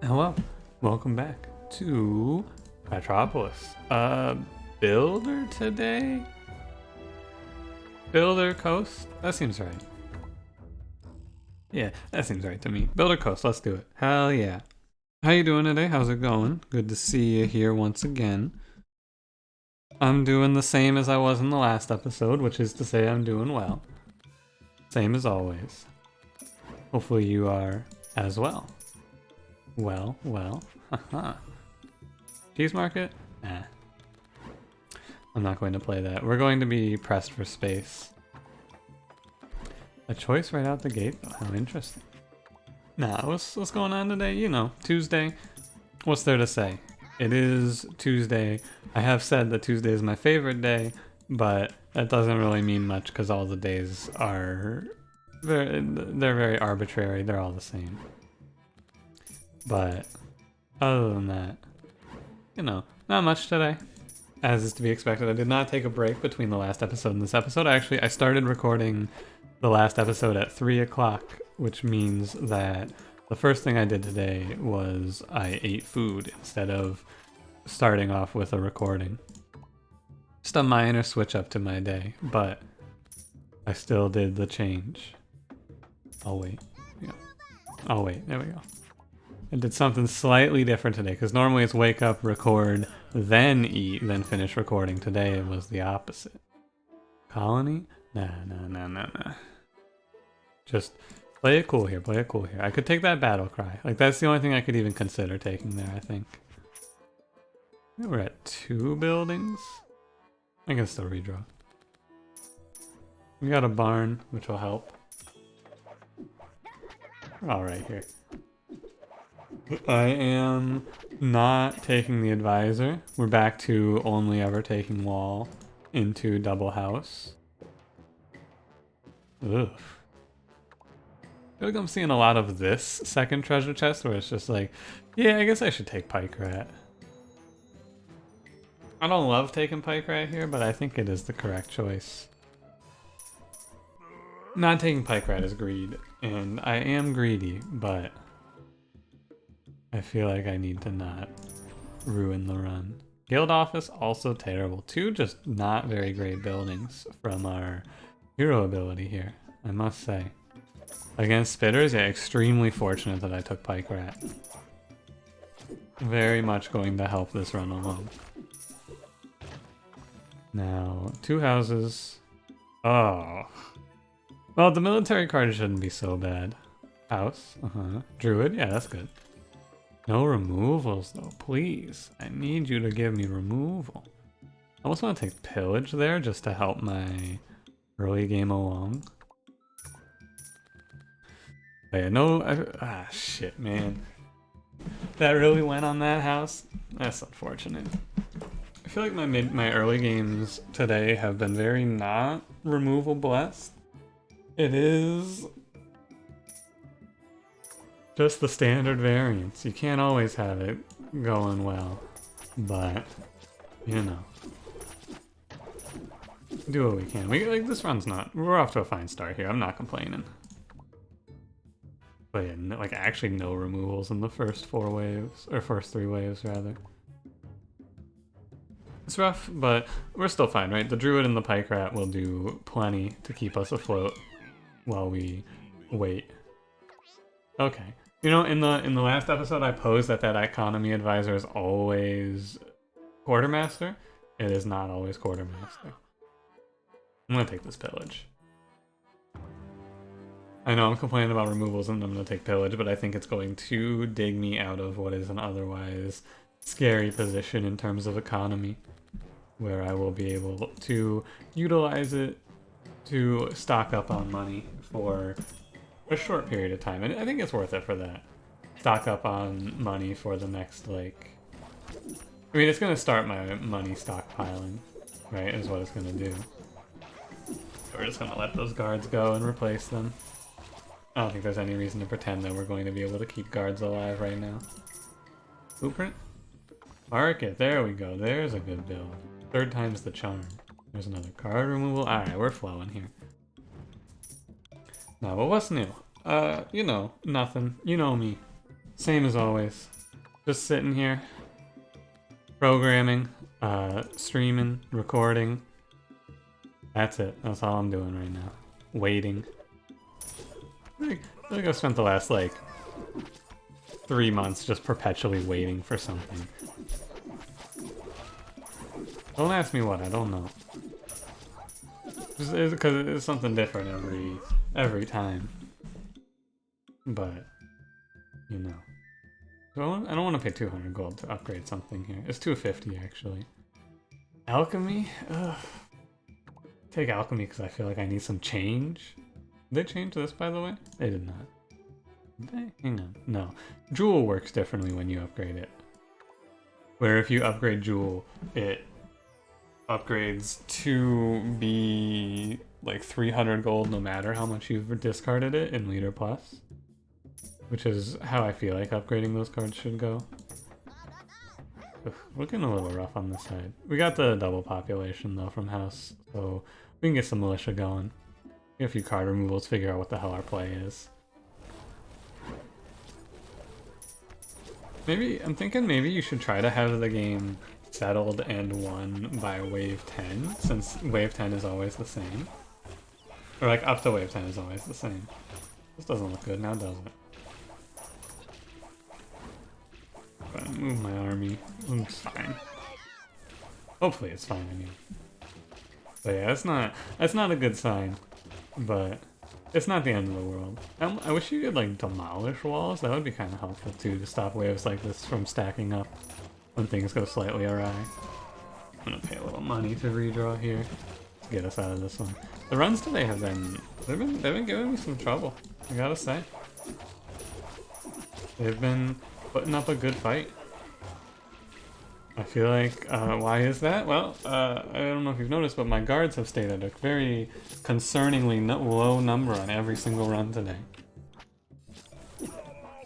Hello, welcome back to Ratropolis. Builder today? Builder Coast? That seems right. Yeah, that seems right to me. Builder Coast, let's do it. Hell yeah. How you doing today? How's it going? Good to see you here once again. I'm doing the same as I was in the last episode, which is to say I'm doing well. Same as always. Hopefully you are as well. Well, haha. Cheese market? Nah. I'm not going to play that. We're going to be pressed for space. A choice right out the gate though. How interesting. Nah, what's going on today? You know, Tuesday. What's there to say? It is Tuesday. I have said that Tuesday is my favorite day, but that doesn't really mean much because all the days are they're very arbitrary. They're all the same. But other than that, you know, not much today. As is to be expected, I did not take a break between the last episode and this episode. I started recording the last episode at 3 o'clock, which means that the first thing I did today was I ate food instead of starting off with a recording. Just a minor switch up to my day, but I still did the change. I'll wait. Yeah. I'll wait. There we go. I did something slightly different today, because normally it's wake up, record, then eat, then finish recording. Today it was the opposite. Colony? Nah. Just play it cool here, play it cool here. I could take that battle cry. Like, that's the only thing I could even consider taking there, I think. We're at 2 buildings? I can still redraw. We got a barn, which will help. We're all right here. I am not taking the advisor. We're back to only ever taking wall into double house. Ugh. I feel like I'm seeing a lot of this second treasure chest where it's just like, yeah, I guess I should take pike rat. I don't love taking pike rat here, but I think it is the correct choice. Not taking pike rat is greed, and I am greedy, but I feel like I need to not ruin the run. Guild office, also terrible. 2 just not very great buildings from our hero ability here, I must say. Against spitters, yeah, extremely fortunate that I took pike rat. Very much going to help this run along. Now, 2 houses. Oh. Well, the military card shouldn't be so bad. House, Druid, yeah, that's good. No removals though, please. I need you to give me removal. I almost want to take pillage there just to help my early game along. But yeah, no, shit, man. That really went on that house? That's unfortunate. I feel like my early games today have been very not removal blessed. It is just the standard variance. You can't always have it going well, but you know, do what we can. This run's we're off to a fine start here. I'm not complaining. But yeah, like actually no removals in the first 4 waves, or first 3 waves rather. It's rough, but we're still fine, right? The druid and the pike rat will do plenty to keep us afloat while we wait. Okay. You know, in the last episode, I posed that economy advisor is always quartermaster. It is not always quartermaster. I'm gonna take this pillage. I know I'm complaining about removals and I'm gonna take pillage, but I think it's going to dig me out of what is an otherwise scary position in terms of economy, where I will be able to utilize it to stock up on money for a short period of time, and I think it's worth it for that. Stock up on money for the next, like... I mean, it's going to start my money stockpiling, right, is what it's going to do. We're just going to let those guards go and replace them. I don't think there's any reason to pretend that we're going to be able to keep guards alive right now. Blueprint? Market, there we go, there's a good build. 3rd time's the charm. There's another card removal. Alright, we're flowing here. Now, but what's new? You know, nothing. You know me. Same as always. Just sitting here, programming, streaming, recording. That's it. That's all I'm doing right now. Waiting. I feel like I've spent the last, like, 3 months just perpetually waiting for something. Don't ask me what, I don't know. Just because it's something different every time. But, you know. So I don't want to pay 200 gold to upgrade something here. It's 250 actually. Alchemy? Ugh. Take alchemy because I feel like I need some change. Did they change this, by the way? They did not. Did they? Hang on. No. Jewel works differently when you upgrade it. Where if you upgrade Jewel, it upgrades to be like 300 gold no matter how much you've discarded it in Leader Plus. Which is how I feel like upgrading those cards should go. Ugh, looking a little rough on this side. We got the double population though from house, so we can get some militia going. Get a few card removals, figure out what the hell our play is. I'm thinking maybe you should try to have the game settled and won by wave 10, since wave 10 is always the same. Or like up to wave 10 is always the same. This doesn't look good now, does it? Move my army. It's fine. Hopefully it's fine, I mean. But yeah, that's not a good sign. But it's not the end of the world. I wish you could like demolish walls. That would be kind of helpful too, to stop waves like this from stacking up when things go slightly awry. I'm gonna pay a little money to redraw here to get us out of this one. The runs today have been they've been giving me some trouble, I gotta say. They've been putting up a good fight. I feel like, why is that? Well, I don't know if you've noticed, but my guards have stayed at a very concerningly low number on every single run today.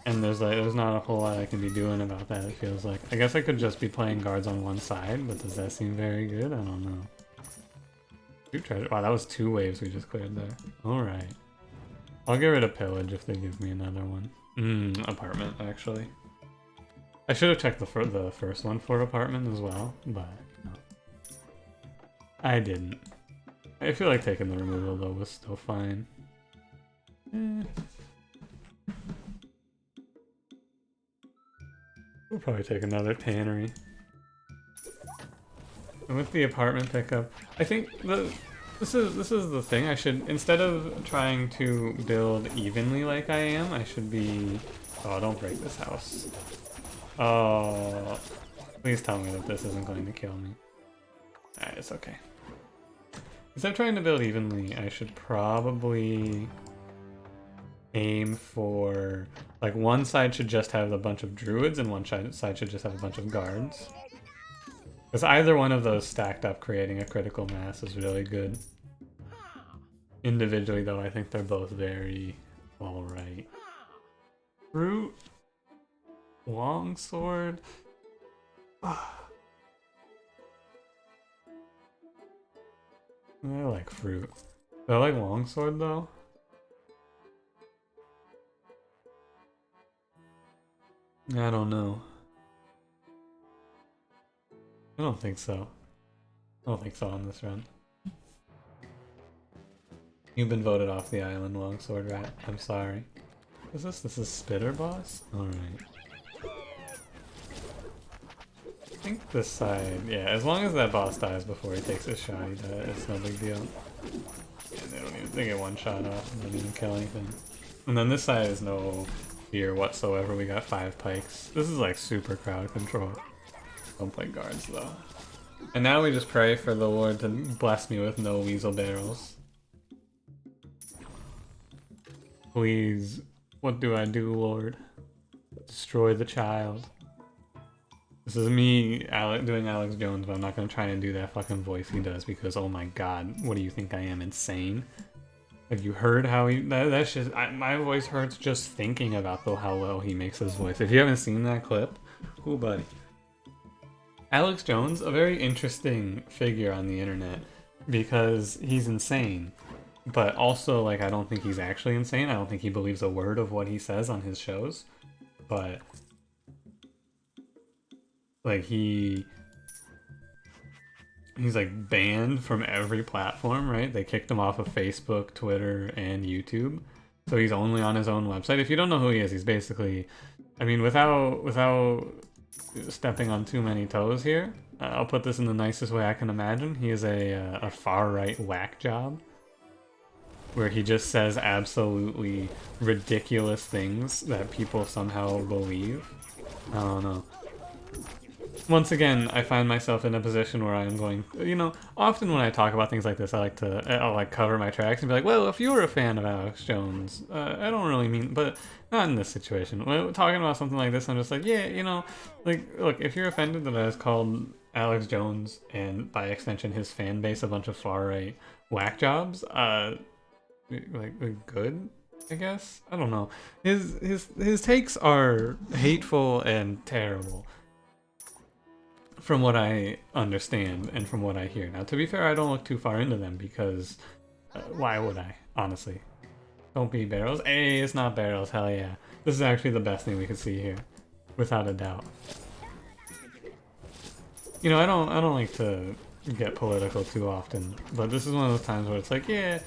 And there's not a whole lot I can be doing about that, it feels like. I guess I could just be playing guards on one side, but does that seem very good? I don't know. Wow, that was 2 waves we just cleared there. Alright. I'll get rid of pillage if they give me another one. Apartment, actually. I should have checked the first one for apartment as well, but no. I didn't. I feel like taking the removal though was still fine. We'll probably take another tannery. And with the apartment pickup, I think this is the thing. I should, instead of trying to build evenly like I am, I should be. Oh, don't break this house. Oh, please tell me that this isn't going to kill me. Alright, it's okay. Instead of trying to build evenly, I should probably aim for, like, one side should just have a bunch of druids and one side should just have a bunch of guards. Because either one of those stacked up creating a critical mass is really good. Individually though, I think they're both very alright. Fruit. Longsword. I like fruit. Do I like longsword though? I don't know. I don't think so. I don't think so on this run. You've been voted off the island, longsword rat. I'm sorry. What is this? This is Spitter boss? Alright. I think this side, yeah, as long as that boss dies before he takes his shot, it's no big deal. Yeah, they get one shot off and don't even kill anything. And then this side is no fear whatsoever. We got 5 pikes. This is like super crowd control. Don't play guards though. And now we just pray for the Lord to bless me with no weasel barrels. Please, what do I do, Lord? Destroy the child. This is me doing Alex Jones, but I'm not going to try and do that fucking voice he does because, oh my god, what do you think I am, insane? Have you heard how he... That's just... my voice hurts just thinking about how well he makes his voice. If you haven't seen that clip, ooh buddy. Alex Jones, a very interesting figure on the internet because he's insane. But also, like, I don't think he's actually insane. I don't think he believes a word of what he says on his shows. but like he's like banned from every platform, right? They kicked him off of Facebook, Twitter, and YouTube. So he's only on his own website. If you don't know who he is, he's basically, I mean, without stepping on too many toes here, I'll put this in the nicest way I can imagine. He is a far-right whack job, where he just says absolutely ridiculous things that people somehow believe. I don't know. Once again, I find myself in a position where I'm going, you know, often when I talk about things like this, I'll like cover my tracks and be like, well, if you were a fan of Alex Jones, I don't really mean, but not in this situation. When talking about something like this, I'm just like, yeah, you know, like, look, if you're offended that I was called Alex Jones and by extension his fan base a bunch of far-right whack jobs, like good, I guess? I don't know. His takes are hateful and terrible, from what I understand and from what I hear. Now, to be fair, I don't look too far into them because why would I, honestly? Don't be barrels. Hey, it's not barrels, hell yeah. This is actually the best thing we could see here, without a doubt. You know, I don't like to get political too often, but this is one of those times where it's like, yeah,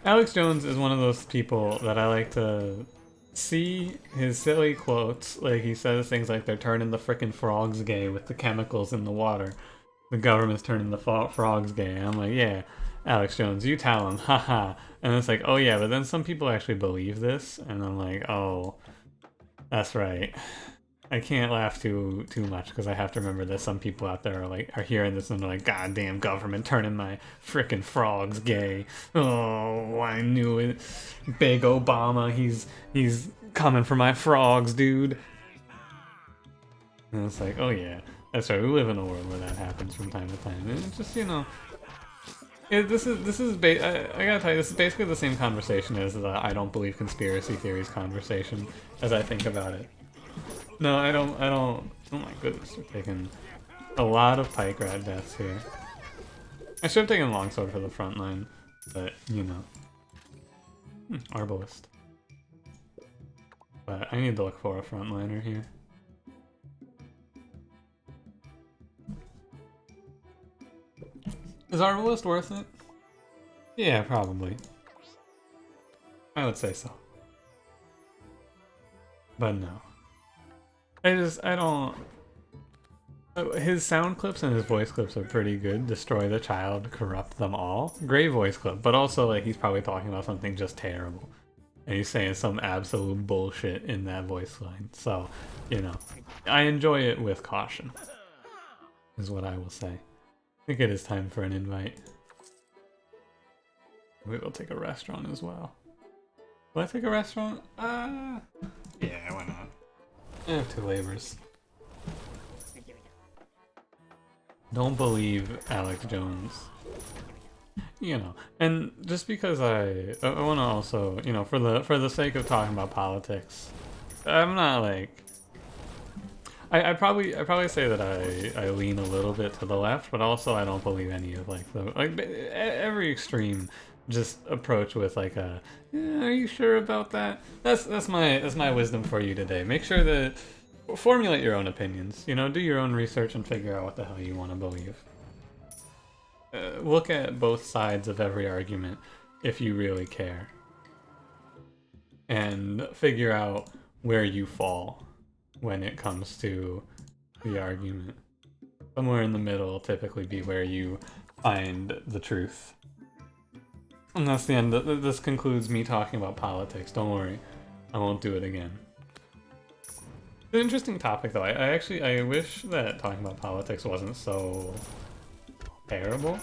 Alex Jones is one of those people that I like to see his silly quotes. Like, he says things like, they're turning the frickin' frogs gay with the chemicals in the water. The government's turning the frogs gay. And I'm like, yeah, Alex Jones, you tell him, haha. And it's like, oh yeah, but then some people actually believe this, and I'm like, oh, that's right. I can't laugh too much because I have to remember that some people out there are hearing this and they're like, goddamn government turning my frickin' frogs gay. Oh, I knew it. Big Obama, he's coming for my frogs, dude. And it's like, oh yeah, that's right. We live in a world where that happens from time to time. And it's just, you know, I gotta tell you, this is basically the same conversation as the I don't believe conspiracy theories conversation as I think about it. No, I don't, oh my goodness, we're taking a lot of pike rat deaths here. I should have taken longsword for the front line, but, you know. Arbalist. But I need to look for a frontliner here. Is Arbalist worth it? Yeah, probably. I would say so. But no. I don't... His sound clips and his voice clips are pretty good. Destroy the child, corrupt them all. Great voice clip, but also like he's probably talking about something just terrible. And he's saying some absolute bullshit in that voice line. So, you know, I enjoy it with caution, is what I will say. I think it is time for an invite. We will take a restaurant as well. Will I take a restaurant? Yeah, why not? I have 2 labors. Don't believe Alex Jones. You know, and just because I want to also, you know, for the sake of talking about politics, I'm not like... I probably say that I lean a little bit to the left, but also I don't believe any of every extreme just approach with like a, are you sure about that? That's my wisdom for you today. Make sure that formulate your own opinions. You know, do your own research and figure out what the hell you want to believe. Look at both sides of every argument if you really care, and figure out where you fall when it comes to the argument. Somewhere in the middle will typically be where you find the truth. And that's the end. This concludes me talking about politics. Don't worry, I won't do it again. It's an interesting topic though. I wish that talking about politics wasn't so terrible.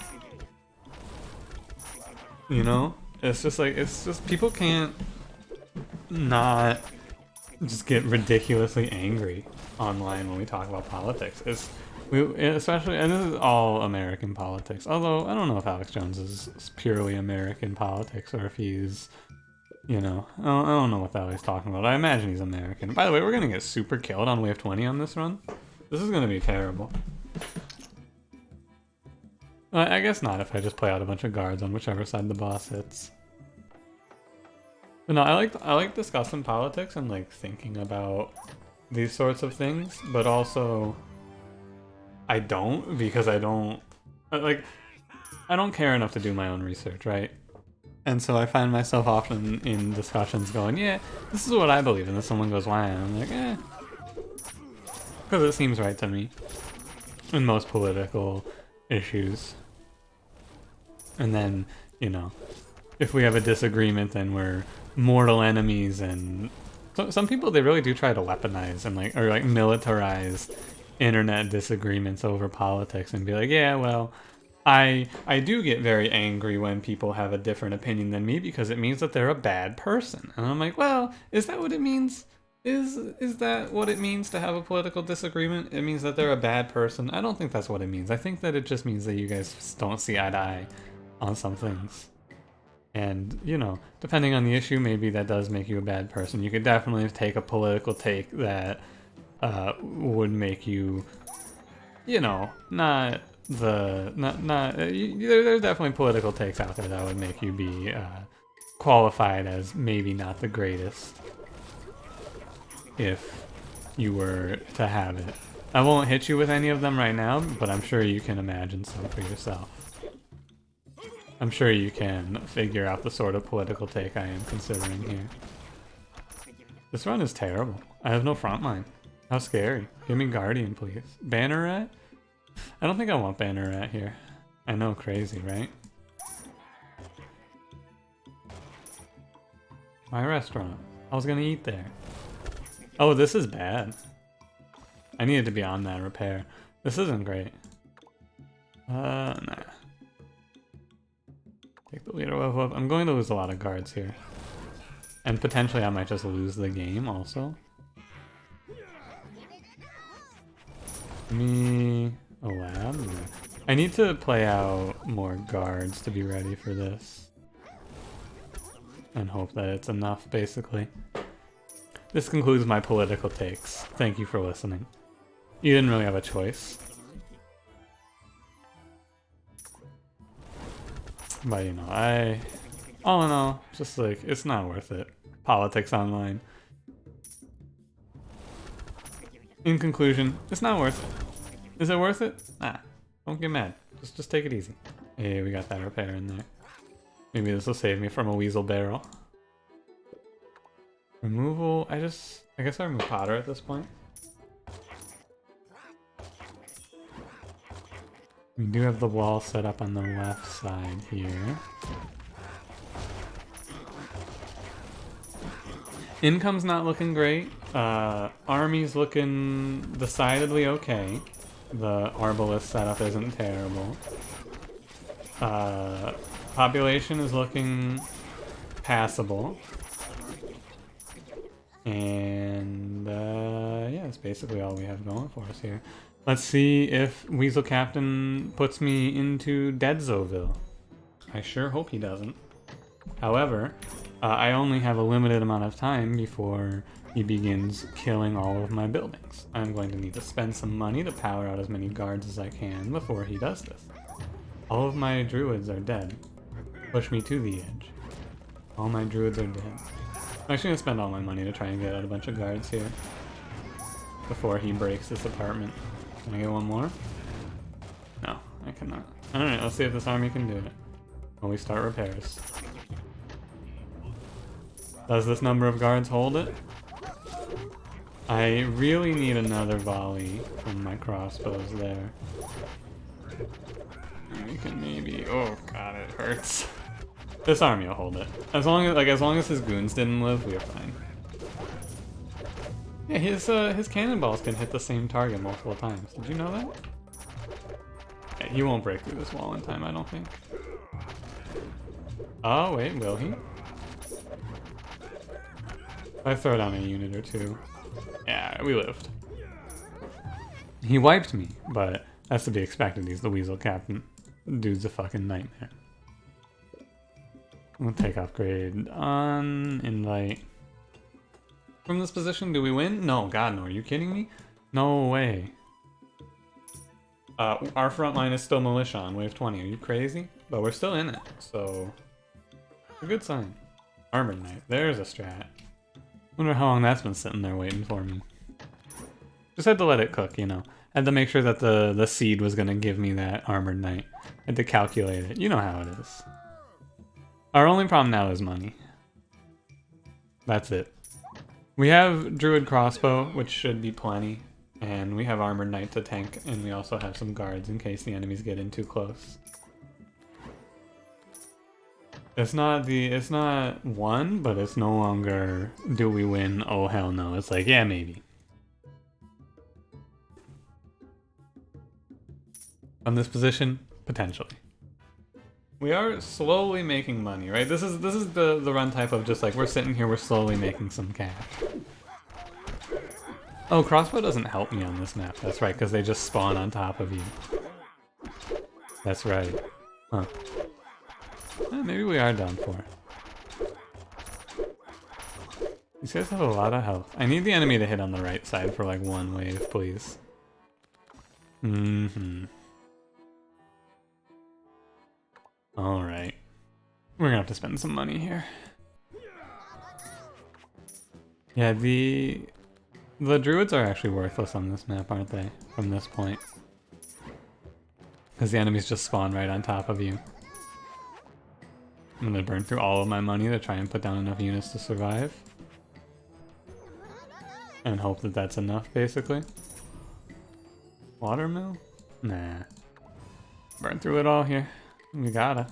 You know? It's just people can't not just get ridiculously angry online when we talk about politics. Especially, and this is all American politics. Although I don't know if Alex Jones is purely American politics or if he's, you know, I don't know what the hell he's talking about. I imagine he's American. By the way, we're gonna get super killed on wave 20 on this run. This is gonna be terrible. I guess not if I just play out a bunch of guards on whichever side the boss hits. But no, I like discussing politics and like thinking about these sorts of things, but also I don't because I don't like I don't care enough to do my own research, right? And so I find myself often in discussions going, yeah, this is what I believe, and then someone goes, why? And I'm like, because it seems right to me in most political issues. And then, you know, if we have a disagreement, then we're mortal enemies. And so, some people, they really do try to weaponize and like, or like militarize internet disagreements over politics and be like, yeah, well, I do get very angry when people have a different opinion than me because it means that they're a bad person. And I'm like, well, is that what it means? Is that what it means to have a political disagreement? It means that they're a bad person? I don't think that's what it means. I think that it just means that you guys don't see eye to eye on some things. And, you know, depending on the issue, maybe that does make you a bad person. You could definitely take a political take that would make you, you know, not there's definitely political takes out there that would make you be qualified as maybe not the greatest if you were to have it. I won't hit you with any of them right now, but I'm sure you can imagine some for yourself. I'm sure you can figure out the sort of political take I am considering here. This run is terrible. I have no front line. How scary. Give me Guardian, please. Banner Rat? I don't think I want Banner Rat here. I know, crazy, right? My restaurant. I was gonna eat there. Oh, this is bad. I needed to be on that repair. This isn't great. Nah. Take the leader up. I'm going to lose a lot of guards here. And potentially I might just lose the game also. Me... a lab? I need to play out more guards to be ready for this. And hope that it's enough, basically. This concludes my political takes. Thank you for listening. You didn't really have a choice. But you know, all in all, just like, it's not worth it. Politics online. In conclusion, it's not worth it. Is it worth it? Nah, don't get mad. Just take it easy. Hey, we got that repair in there. Maybe this will save me from a weasel barrel. Removal, I guess I remove Potter at this point. We do have the wall set up on the left side here. Income's not looking great. Army's looking decidedly okay. The Arbalest setup isn't terrible. Population is looking passable. And yeah, that's basically all we have going for us here. Let's see if Weasel Captain puts me into Deadzoville. I sure hope he doesn't. However, I only have a limited amount of time before he begins killing all of my buildings. I'm going to need to spend some money to power out as many guards as I can before he does this. All of my druids are dead. Push me to the edge. All my druids are dead. I'm actually going to spend all my money to try and get out a bunch of guards here before he breaks this apartment. Can I get one more? No, I cannot. Alright, let's see if this army can do it. When we start repairs. Does this number of guards hold it? I really need another volley from my crossbows there. And we can maybe... oh god, it hurts. This army will hold it. As long as his goons didn't live, we are fine. Yeah, his cannonballs can hit the same target multiple times. Did you know that? Yeah, he won't break through this wall in time, I don't think. Oh wait, will he? If I throw down a unit or two. Yeah, we lived. He wiped me, but that's to be expected. He's the Weasel Captain. Dude's a fucking nightmare. We'll take upgrade on invite. From this position, do we win? No, god no, are you kidding me? No way. Our front line is still militia on wave 20, are you crazy? But we're still in it, so a good sign. Armored Knight. There's a strat. Wonder how long that's been sitting there waiting for me. Just had to let it cook, you know. Had to make sure that the seed was gonna give me that Armored Knight. Had to calculate it. You know how it is. Our only problem now is money. That's it. We have Druid Crossbow, which should be plenty. And we have Armored Knight to tank, and we also have some guards in case the enemies get in too close. It's not one, but it's no longer do we win, oh hell no. It's like, yeah, maybe. From this position, potentially. We are slowly making money, right? This is the run type of just like we're sitting here, we're slowly making some cash. Oh, Crossbow doesn't help me on this map. That's right, because they just spawn on top of you. That's right. Huh. Maybe we are done for. These guys have a lot of health. I need the enemy to hit on the right side for like one wave, please. Alright. We're gonna have to spend some money here. Yeah, the druids are actually worthless on this map, aren't they? From this point. Because the enemies just spawn right on top of you. I'm gonna burn through all of my money to try and put down enough units to survive. And hope that that's enough, basically. Watermill? Nah. Burn through it all here. We gotta.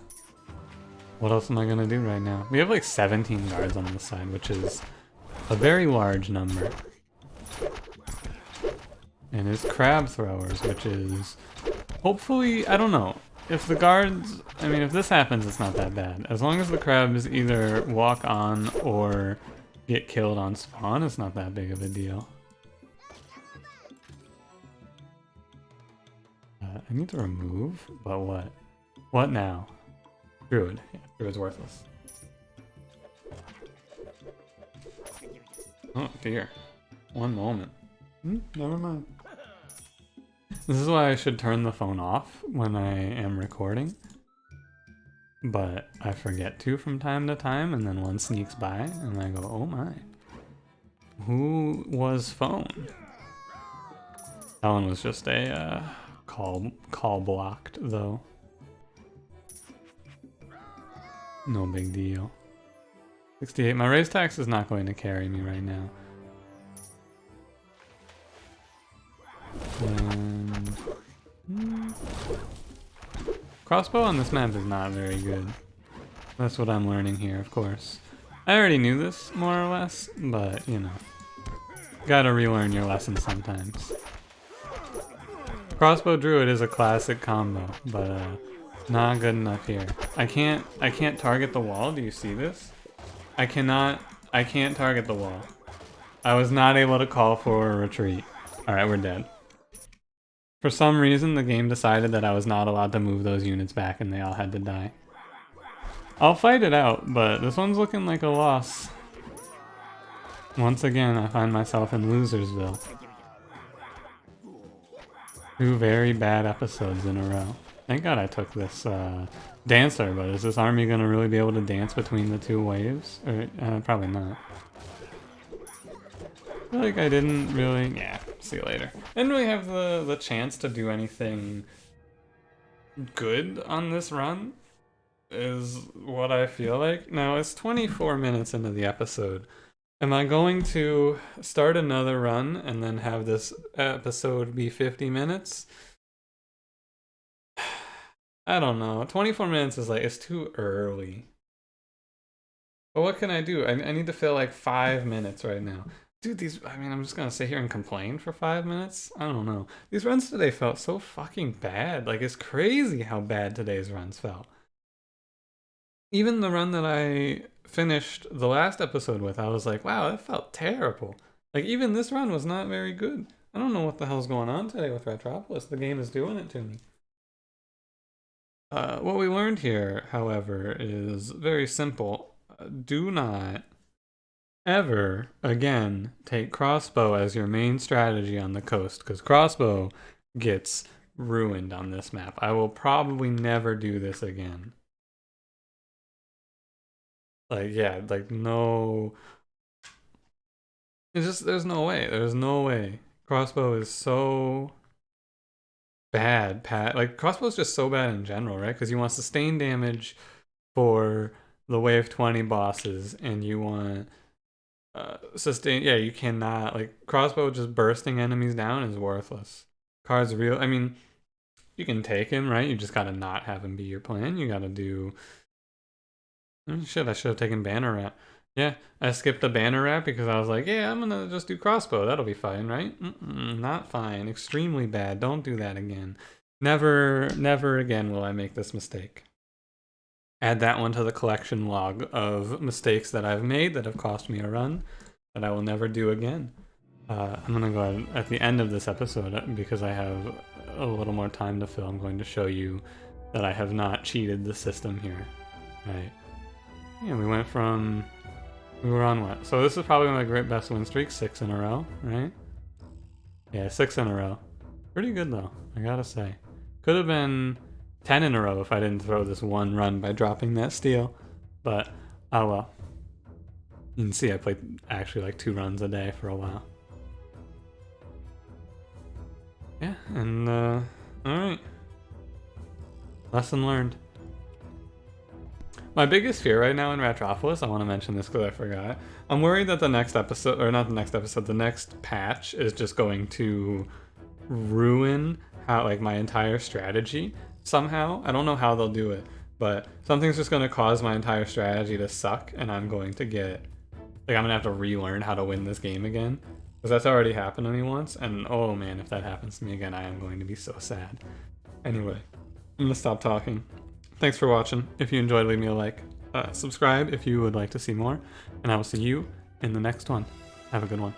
What else am I gonna do right now? We have like 17 guards on this side, which is a very large number. And it's crab throwers, which is hopefully, I don't know. If the guards, I mean, if this happens, it's not that bad. As long as the crabs either walk on or get killed on spawn, it's not that big of a deal. I need to remove, but what? What now? Druid. Yeah, Druid's worthless. Oh dear. One moment. Never mind. This is why I should turn the phone off when I am recording. But I forget to from time to time, and then one sneaks by, and I go, oh my. Who was phone? That one was just a call blocked, though. No big deal. 68. My raise tax is not going to carry me right now. Crossbow on this map is not very good. That's what I'm learning here, of course. I already knew this, more or less, but, you know. Gotta relearn your lessons sometimes. Crossbow Druid is a classic combo, but not good enough here. I can't target the wall, do you see this? I can't target the wall. I was not able to call for a retreat. Alright, we're dead. For some reason, the game decided that I was not allowed to move those units back and they all had to die. I'll fight it out, but this one's looking like a loss. Once again, I find myself in Losersville. 2 very bad episodes in a row. Thank God I took this dancer, but is this army gonna really be able to dance between the 2 waves? Or probably not. I feel like I didn't really... Yeah, see you later. I didn't really have the chance to do anything good on this run, is what I feel like. Now, it's 24 minutes into the episode. Am I going to start another run and then have this episode be 50 minutes? I don't know. 24 minutes is like, it's too early. But what can I do? I need to fill like 5 minutes right now. Dude, I'm just gonna sit here and complain for 5 minutes? I don't know. These runs today felt so fucking bad. Like, it's crazy how bad today's runs felt. Even the run that I finished the last episode with, I was like, wow, that felt terrible. Like, even this run was not very good. I don't know what the hell's going on today with Ratropolis. The game is doing it to me. What we learned here, however, is very simple. Do not ever again take Crossbow as your main strategy on the coast, because Crossbow gets ruined on this map. I will probably never do this again. Like, yeah, like, no. It's just, there's no way. There's no way. Crossbow is so bad. Like, crossbow's just so bad in general, right? Because you want sustained damage for the wave 20 bosses, and you want sustain. Yeah, you cannot. Like, crossbow just bursting enemies down is worthless. Card's real. I mean, you can take him, right? You just gotta not have him be your plan. You gotta do. Shit, I should have taken banner wrap. Yeah, I skipped the banner wrap because I was like, yeah, I'm gonna just do crossbow. That'll be fine, right? Not fine. Extremely bad. Don't do that again. Never, never again will I make this mistake. Add that one to the collection log of mistakes that I've made that have cost me a run that I will never do again. I'm gonna go ahead at the end of this episode, because I have a little more time to fill. I'm going to show you that I have not cheated the system here, right? Yeah, we were on what? So this is probably my great best win streak, 6 in a row, right? Yeah, 6 in a row. Pretty good though, I gotta say. Could have been 10 in a row if I didn't throw this one run by dropping that steal, but oh well. You can see I played actually like 2 runs a day for a while. Yeah, and alright. Lesson learned. My biggest fear right now in Ratropolis, I want to mention this because I forgot. I'm worried that the next episode, or not the next episode, the next patch is just going to ruin how, like, my entire strategy somehow. I don't know how they'll do it, but something's just going to cause my entire strategy to suck, and I'm going to get, like, I'm going to have to relearn how to win this game again. Because that's already happened to me once, and oh man, if that happens to me again, I am going to be so sad. Anyway, I'm going to stop talking. Thanks for watching. If you enjoyed, leave me a like. Subscribe if you would like to see more, and I will see you in the next one. Have a good one.